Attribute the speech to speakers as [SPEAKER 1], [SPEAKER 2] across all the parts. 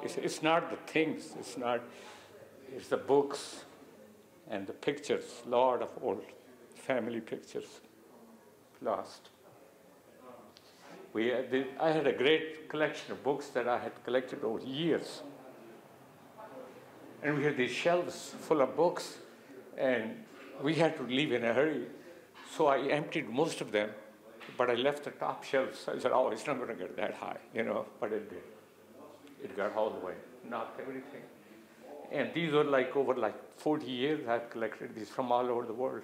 [SPEAKER 1] It's not the things, it's the books and the pictures, lot of old family pictures lost. I had a great collection of books that I had collected over years. And we had these shelves full of books, and we had to leave in a hurry. So I emptied most of them, but I left the top shelves. I said, oh, it's not going to get that high, but it did. It got all the way, knocked everything. And these were over 40 years I've collected these from all over the world.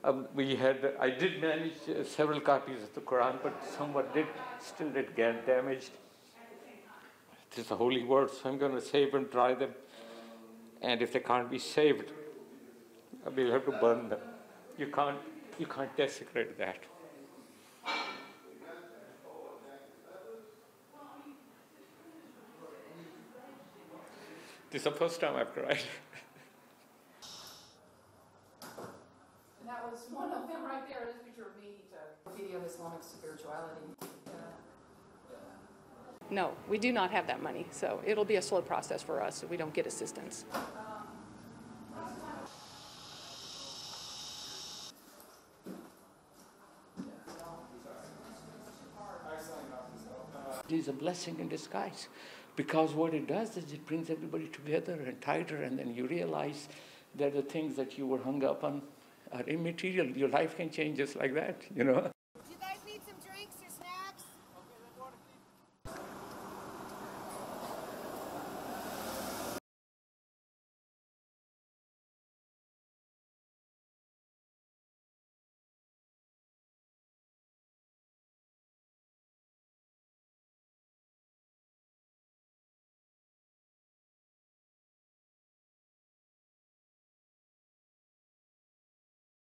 [SPEAKER 1] I did manage several copies of the Quran, but still did get damaged. This is the holy word, so I'm going to save and dry them. And if they can't be saved, we'll have to burn them. You can't desecrate that. This is the first time I've cried.
[SPEAKER 2] And that was one of them right there. This picture of me to video of Islamic spirituality.
[SPEAKER 3] No, we do not have that money, so it'll be a slow process for us if we don't get assistance.
[SPEAKER 1] It is a blessing in disguise, because what it does is it brings everybody together and tighter, and then you realize that the things that you were hung up on are immaterial. Your life can change just like that,